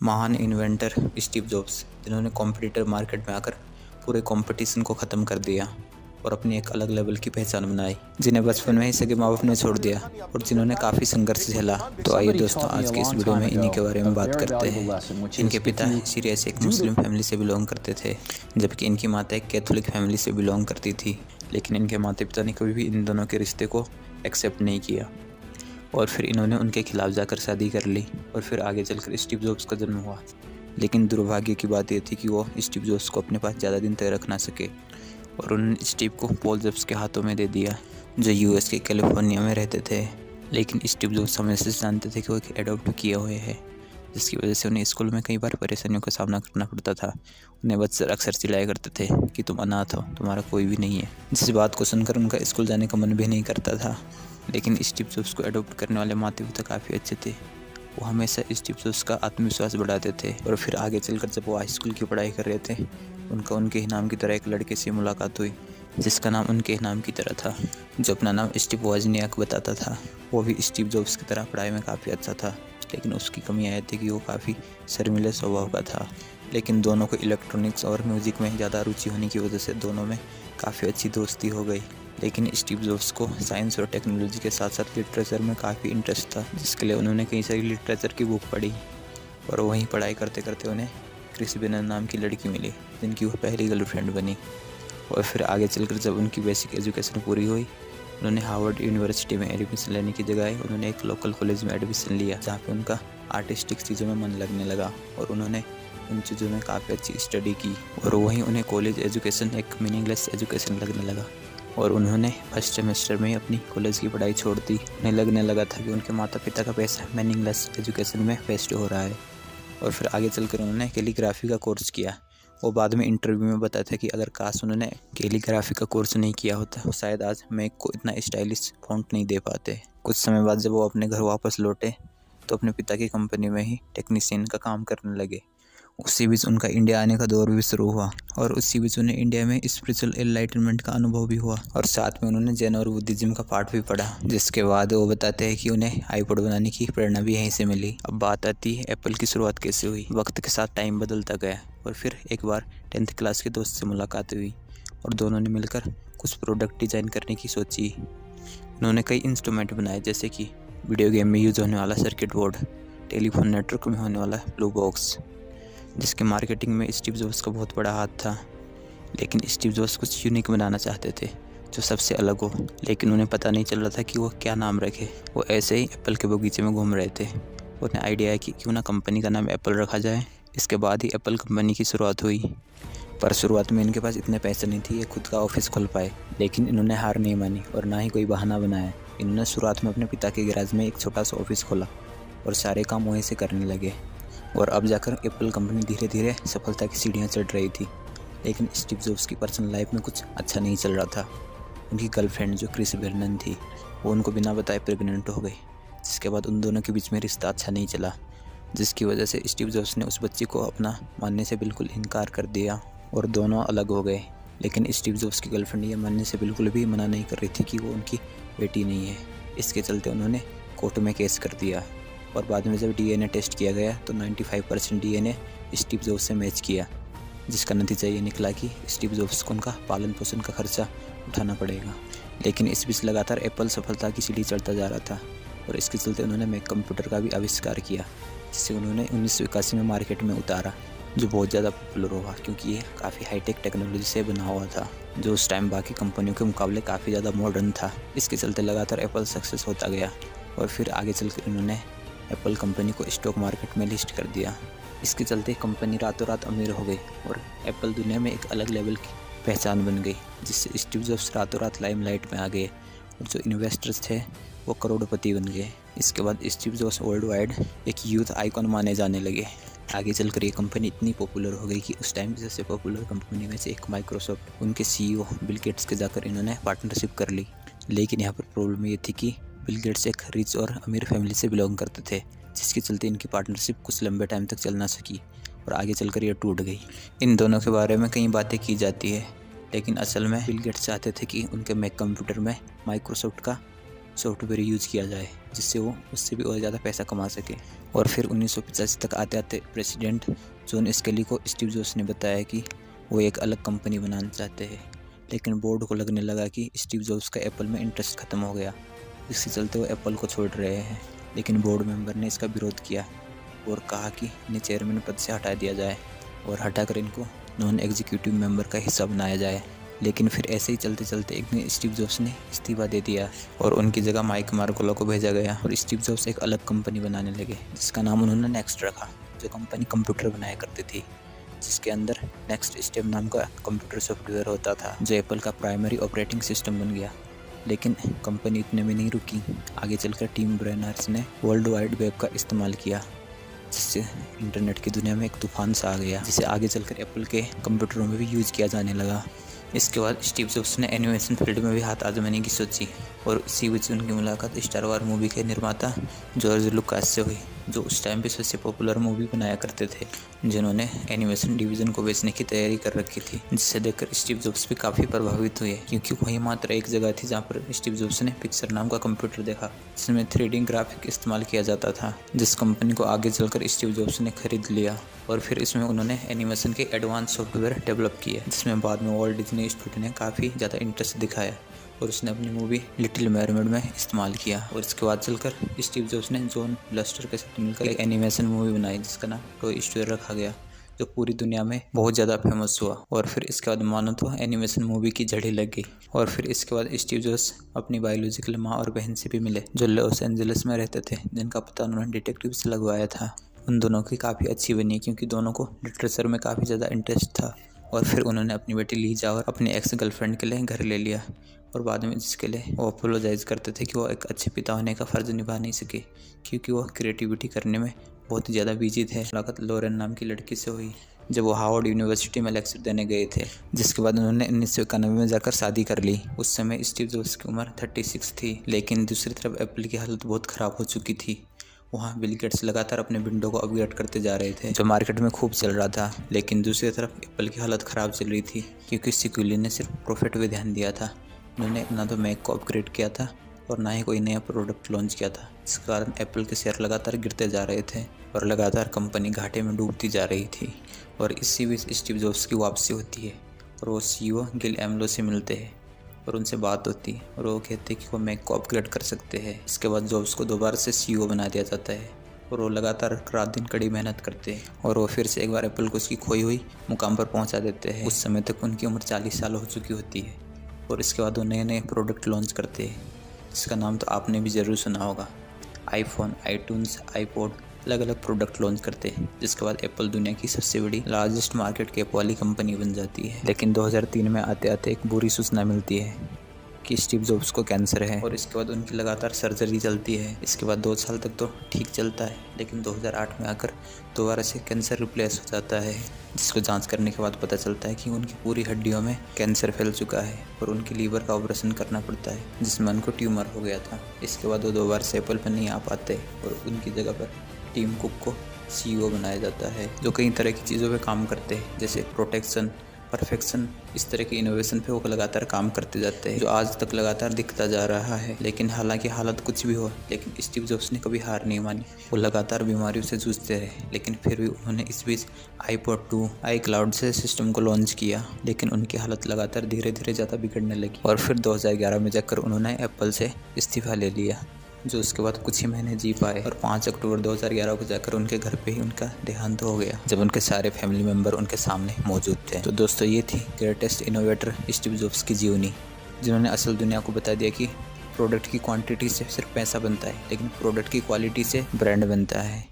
महान inventor Steve jobs, जिन्होंने competitor market में आकर पूरे कंपटीशन को ख़त्म कर दिया और अपनी एक अलग लेवल की पहचान बनाई, जिन्हें बचपन में ही सगे माँ बाप ने छोड़ दिया और जिन्होंने काफ़ी संघर्ष झेला। तो आइए दोस्तों, आज के इस वीडियो में इन्हीं के बारे में बात करते हैं। इनके पिता सीरिया से एक मुस्लिम फैमिली से बिलोंग करते थे, जबकि इनकी माता एक कैथोलिक फैमिली से बिलोंग करती थी। लेकिन इनके माता पिता ने कभी भी इन दोनों के रिश्ते को एक्सेप्ट नहीं किया और फिर इन्होंने उनके खिलाफ जाकर शादी कर ली और फिर आगे चलकर स्टीव जॉब्स का जन्म हुआ। लेकिन दुर्भाग्य की बात यह थी कि वो स्टीव जॉब्स को अपने पास ज़्यादा दिन तक रख ना सके और उन्होंने स्टीव को पॉल जॉब्स के हाथों में दे दिया, जो यूएस के कैलिफोर्निया में रहते थे। लेकिन स्टीव जॉब्स हमेशा से जानते थे कि वो एक एडॉप्ट किए हुए हैं, जिसकी वजह से उन्हें स्कूल में कई बार परेशानियों का सामना करना पड़ता था। उन्हें बच्चे अक्सर चिल्लाया करते थे कि तुम अनाथ हो, तुम्हारा कोई भी नहीं है, जिस बात को सुनकर उनका स्कूल जाने का मन भी नहीं करता था। लेकिन स्टीव जॉब्स को एडॉप्ट करने वाले माता पिता काफ़ी अच्छे थे। वो हमेशा स्टीव जॉब्स का आत्मविश्वास बढ़ाते थे और फिर आगे चलकर जब वो हाई स्कूल की पढ़ाई कर रहे थे, उनके ही नाम की तरह एक लड़के से मुलाकात हुई, जिसका नाम उनके ही नाम की तरह था, जो अपना नाम स्टीव वॉजनियाक बताता था। वो भी स्टीव जॉब्स की तरह पढ़ाई में काफ़ी अच्छा था, लेकिन उसकी कमी यह थी कि वो काफ़ी शर्मीले स्वभाव का था। लेकिन दोनों को इलेक्ट्रॉनिक्स और म्यूज़िक में ज़्यादा रुचि होने की वजह से दोनों में काफ़ी अच्छी दोस्ती हो गई। लेकिन स्टीव जॉब्स को साइंस और टेक्नोलॉजी के साथ साथ लिटरेचर में काफ़ी इंटरेस्ट था, जिसके लिए उन्होंने कई सारी लिटरेचर की बुक पढ़ी और वहीं पढ़ाई करते करते उन्हें क्रिस बेनन नाम की लड़की मिली, जिनकी वो पहली गर्लफ्रेंड बनी। और फिर आगे चलकर जब उनकी बेसिक एजुकेशन पूरी हुई, उन्होंने हार्वर्ड यूनिवर्सिटी में एडमिशन लेने की जगह उन्होंने एक लोकल कॉलेज में एडमिशन लिया, जहाँ पे उनका आर्टिस्टिक चीज़ों में मन लगने लगा और उन्होंने उन चीज़ों में काफ़ी अच्छी स्टडी की और वहीं उन्हें कॉलेज एजुकेशन एक मीनिंगलेस एजुकेशन लगने लगा और उन्होंने फर्स्ट सेमेस्टर में ही अपनी कॉलेज की पढ़ाई छोड़ दी। उन्हें लगने लगा था कि उनके माता पिता का पैसा मीनिंगलेस एजुकेशन में वेस्ट हो रहा है और फिर आगे चलकर उन्होंने कैलीग्राफी का कोर्स किया। वो बाद में इंटरव्यू में बताते कि अगर काश उन्होंने कैलीग्राफी का कोर्स नहीं किया होता तो शायद आज मैक को इतना स्टाइलिश फॉन्ट नहीं दे पाते। कुछ समय बाद जब वो अपने घर वापस लौटे तो अपने पिता की कंपनी में ही टेक्नीशियन का काम करने लगे। उसी बीच उनका इंडिया आने का दौर भी शुरू हुआ और उसी बीच उन्हें इंडिया में स्पिरिचुअल एनलाइटनमेंट का अनुभव भी हुआ और साथ में उन्होंने जैन और बुद्धिज्म का पाठ भी पढ़ा, जिसके बाद वो बताते हैं कि उन्हें आईपॉड बनाने की प्रेरणा भी यहीं से मिली। अब बात आती है एप्पल की शुरुआत कैसे हुई। वक्त के साथ टाइम बदलता गया और फिर एक बार 10th क्लास के दोस्त से मुलाकात हुई और दोनों ने मिलकर कुछ प्रोडक्ट डिज़ाइन करने की सोची। उन्होंने कई इंस्ट्रूमेंट बनाए, जैसे कि वीडियो गेम में यूज़ होने वाला सर्किट बोर्ड, टेलीफोन नेटवर्क में होने वाला ब्लू बॉक्स, जिसके मार्केटिंग में स्टीव जॉब्स का बहुत बड़ा हाथ था। लेकिन स्टीव जॉब्स कुछ यूनिक बनाना चाहते थे जो सबसे अलग हो, लेकिन उन्हें पता नहीं चल रहा था कि वो क्या नाम रखे। वो ऐसे ही एप्पल के बगीचे में घूम रहे थे। उन्हें आइडिया है कि क्यों ना कंपनी का नाम एप्पल रखा जाए। इसके बाद ही एप्पल कंपनी की शुरुआत हुई, पर शुरुआत में इनके पास इतने पैसे नहीं थे ये खुद का ऑफिस खोल पाए। लेकिन इन्होंने हार नहीं मानी और ना ही कोई बहाना बनाया। इन्होंने शुरुआत में अपने पिता के गैराज में एक छोटा सा ऑफिस खोला और सारे काम वहीं से करने लगे और अब जाकर एप्पल कंपनी धीरे धीरे सफलता की सीढ़ियाँ चढ़ रही थी। लेकिन स्टीव जॉब्स की पर्सनल लाइफ में कुछ अच्छा नहीं चल रहा था। उनकी गर्लफ्रेंड जो क्रिस बेनन थी, वो उनको बिना बताए प्रेग्नेंट हो गई, जिसके बाद उन दोनों के बीच में रिश्ता अच्छा नहीं चला, जिसकी वजह से स्टीव जॉब्स ने उस बच्ची को अपना मानने से बिल्कुल इनकार कर दिया और दोनों अलग हो गए। लेकिन स्टीव जॉब्स की गर्लफ्रेंड ये मानने से बिल्कुल भी मना नहीं कर रही थी कि वो उनकी बेटी नहीं है। इसके चलते उन्होंने कोर्ट में केस कर दिया और बाद में जब डीएनए टेस्ट किया गया तो 95% डीएनए स्टीव जॉब्स से मैच किया, जिसका नतीजा ये निकला कि स्टीव जॉब्स को उनका पालन पोषण का खर्चा उठाना पड़ेगा। लेकिन इस बीच लगातार एप्पल सफलता की सीढ़ी चढ़ता जा रहा था और इसके चलते उन्होंने मैक कंप्यूटर का भी आविष्कार किया, जिसे उन्होंने 1981 में मार्केट में उतारा, जो बहुत ज़्यादा पॉपुलर हुआ क्योंकि ये काफ़ी हाईटेक टेक्नोलॉजी से बना हुआ था, जो उस टाइम बाकी कंपनियों के मुकाबले काफ़ी ज़्यादा मॉडर्न था। इसके चलते लगातार एप्पल सक्सेस होता गया और फिर आगे चलकर उन्होंने एप्पल कंपनी को स्टॉक मार्केट में लिस्ट कर दिया। इसके चलते कंपनी रातों रात अमीर हो गई और एप्पल दुनिया में एक अलग लेवल की पहचान बन गई, जिससे स्टीव जॉब्स रातों रात लाइमलाइट में आ गए और जो इन्वेस्टर्स थे वो करोड़पति बन गए। इसके बाद स्टीव जॉब्स वर्ल्ड वाइड एक यूथ आइकॉन माने जाने लगे। आगे चलकर ये कंपनी इतनी पॉपुलर हो गई कि उस टाइम की सबसे पॉपुलर कंपनी में से एक माइक्रोसॉफ्ट, उनके सीईओ बिल गेट्स के जाकर इन्होंने पार्टनरशिप कर ली। लेकिन यहाँ पर प्रॉब्लम ये थी कि बिल गेट्स एक रिच और अमीर फैमिली से बिलोंग करते थे, जिसके चलते इनकी पार्टनरशिप कुछ लंबे टाइम तक चल ना सकी और आगे चलकर यह टूट गई। इन दोनों के बारे में कई बातें की जाती है, लेकिन असल में बिल गेट्स चाहते थे कि उनके मैक कंप्यूटर में माइक्रोसॉफ्ट का सॉफ्टवेयर यूज किया जाए जिससे वो उससे भी और ज़्यादा पैसा कमा सके। और फिर 1985 तक आते आते प्रेसिडेंट जॉन स्केली को स्टीव जॉब्स ने बताया कि वो एक अलग कंपनी बनाना चाहते हैं, लेकिन बोर्ड को लगने लगा कि स्टीव जॉब्स का एप्पल में इंटरेस्ट ख़त्म हो गया, इसके चलते वो एप्पल को छोड़ रहे हैं। लेकिन बोर्ड मेंबर ने इसका विरोध किया और कहा कि इन्हें चेयरमैन पद से हटा दिया जाए और हटाकर इनको नॉन एग्जीक्यूटिव मेंबर का हिस्सा बनाया जाए। लेकिन फिर ऐसे ही चलते चलते एक दिन स्टीव जॉब्स ने इस्तीफा दे दिया और उनकी जगह माइक मार्कोला को भेजा गया और स्टीव जॉब्स एक अलग कंपनी बनाने लगे जिसका नाम उन्होंने नेक्स्ट रखा, जो कंपनी कंप्यूटर बनाया करती थी, जिसके अंदर नेक्स्ट स्टेप नाम का कंप्यूटर सॉफ्टवेयर होता था जो एप्पल का प्राइमरी ऑपरेटिंग सिस्टम बन गया। लेकिन कंपनी इतने में नहीं रुकी, आगे चलकर टीम बर्नर्स ने वर्ल्ड वाइड वेब का इस्तेमाल किया, जिससे इंटरनेट की दुनिया में एक तूफान सा आ गया, जिसे आगे चलकर एप्पल के कंप्यूटरों में भी यूज़ किया जाने लगा। इसके बाद स्टीव जॉब्स ने एनिमेशन फील्ड में भी हाथ आजमाने की सोची और इसी बीच उनकी मुलाकात स्टार वार मूवी के निर्माता जॉर्ज लुकास से हुई, जो उस टाइम पे सबसे पॉपुलर मूवी बनाया करते थे, जिन्होंने एनिमेशन डिवीज़न को बेचने की तैयारी कर रखी थी, जिसे देखकर स्टीव जॉब्स भी काफ़ी प्रभावित हुए, क्योंकि वही मात्र एक जगह थी जहाँ पर स्टीव जॉब्स ने पिक्सर नाम का कंप्यूटर देखा जिसमें 3D ग्राफिक इस्तेमाल किया जाता था, जिस कंपनी को आगे चलकर स्टीव जॉब्स ने खरीद लिया। और फिर इसमें उन्होंने एनिमेशन के एडवांस सॉफ्टवेयर डेवलप किए, जिसमें बाद में वॉल्ट डिज्नी स्टूडियो ने काफ़ी ज़्यादा इंटरेस्ट दिखाया और उसने अपनी मूवी लिटिल मरमेड में इस्तेमाल किया। और इसके बाद चलकर स्टीव जॉब्स ने जॉन लस्टर के साथ मिलकर एक एनिमेशन मूवी बनाई जिसका नाम टॉय स्टोरी रखा गया, जो पूरी दुनिया में बहुत ज़्यादा फेमस हुआ। और फिर इसके बाद मानो तो एनिमेशन मूवी की जड़ी लग गई। और फिर इसके बाद स्टीव जॉब्स अपनी बायोलॉजिकल माँ और बहन से भी मिले, जो लॉस एंजलिस में रहते थे, जिनका पता उन्होंने डिटेक्टिव से लगवाया था। उन दोनों की काफ़ी अच्छी बनी क्योंकि दोनों को लिटरेचर में काफ़ी ज़्यादा इंटरेस्ट था। और फिर उन्होंने अपनी बेटी लीजा और अपने एक्स गर्लफ्रेंड के लिए घर ले लिया और बाद में जिसके लिए वो अपोलोजाइज करते थे कि वो एक अच्छे पिता होने का फ़र्ज़ निभा नहीं सके क्योंकि वो क्रिएटिविटी करने में बहुत ही ज़्यादा बिजी थे। मुलाकात लॉरेन नाम की लड़की से हुई जब वो हार्वर्ड यूनिवर्सिटी में लेक्चर देने गए थे, जिसके बाद उन्होंने 1991 में जाकर शादी कर ली। उस समय स्टीव जॉब्स की उम्र 36 थी। लेकिन दूसरी तरफ एप्पल की हालत बहुत ख़राब हो चुकी थी। वहाँ बिल गेट्स लगातार अपने विंडो को अपग्रेड करते जा रहे थे, जो मार्केट में खूब चल रहा था। लेकिन दूसरी तरफ एप्पल की हालत ख़राब चल रही थी क्योंकि सिक्यूली ने सिर्फ प्रॉफिट पे ध्यान दिया था। उन्होंने ना तो मैक को अपग्रेड किया था और ना ही कोई नया प्रोडक्ट लॉन्च किया था, जिस कारण एप्पल के शेयर लगातार गिरते जा रहे थे और लगातार कंपनी घाटे में डूबती जा रही थी। और इसी बीच स्टीव जॉब्स की वापसी होती है और वो CEO गिल एमलो से मिलते हैं और उनसे बात होती है और वो कहते हैं कि वो मैक को अपग्रेड कर सकते हैं। इसके बाद जॉब्स को दोबारा से CEO बना दिया जाता है और वो लगातार रात दिन कड़ी मेहनत करते हैं और वो फिर से एक बार एप्पल को उसकी खोई हुई मुकाम पर पहुंचा देते हैं। उस समय तक उनकी उम्र 40 साल हो चुकी होती है और इसके बाद वो नए नए प्रोडक्ट लॉन्च करते हैं, जिसका नाम तो आपने भी ज़रूर सुना होगा। आईफोन, आईट्यून्स, आईपॉड, अलग अलग प्रोडक्ट लॉन्च करते हैं, जिसके बाद एप्पल दुनिया की सबसे बड़ी लार्जेस्ट मार्केट कैप वाली कंपनी बन जाती है। लेकिन 2003 में आते आते एक बुरी सूचना मिलती है कि स्टीव जॉब्स को कैंसर है और इसके बाद उनकी लगातार सर्जरी चलती है। इसके बाद 2 साल तक तो ठीक चलता है, लेकिन 2008 में आकर दोबारा से कैंसर रिप्लेस हो जाता है, जिसको जांच करने के बाद पता चलता है कि उनकी पूरी हड्डियों में कैंसर फैल चुका है और उनकी लीवर का ऑपरेशन करना पड़ता है, जिसमें उनको ट्यूमर हो गया था। इसके बाद वो दोबारा से एप्पल पर नहीं आ पाते और उनकी जगह पर टीम कुक को CEO बनाया जाता है, जो कई तरह की चीज़ों पे काम करते हैं, जैसे प्रोटेक्शन, परफेक्शन, इस तरह के इनोवेशन पे वो लगातार काम करते जाते हैं, जो आज तक लगातार दिखता जा रहा है। लेकिन हालांकि हालत कुछ भी हो, लेकिन स्टीव जॉब्स ने कभी हार नहीं मानी। वो लगातार बीमारियों से जूझते रहे, लेकिन फिर भी उन्होंने इस बीच iPod 2, iCloud से सिस्टम को लॉन्च किया, लेकिन उनकी हालत लगातार धीरे धीरे ज़्यादा बिगड़ने लगी और फिर 2011 में जाकर उन्होंने एप्पल से इस्तीफा ले लिया, जो उसके बाद कुछ ही महीने जी पाए और 5 अक्टूबर 2011 को जाकर उनके घर पे ही उनका देहांत हो गया, जब उनके सारे फैमिली मेम्बर उनके सामने मौजूद थे। तो दोस्तों, ये थी ग्रेटेस्ट इनोवेटर स्टीव जॉब्स की जीवनी, जिन्होंने असल दुनिया को बता दिया कि प्रोडक्ट की क्वांटिटी से सिर्फ पैसा बनता है, लेकिन प्रोडक्ट की क्वालिटी से ब्रांड बनता है।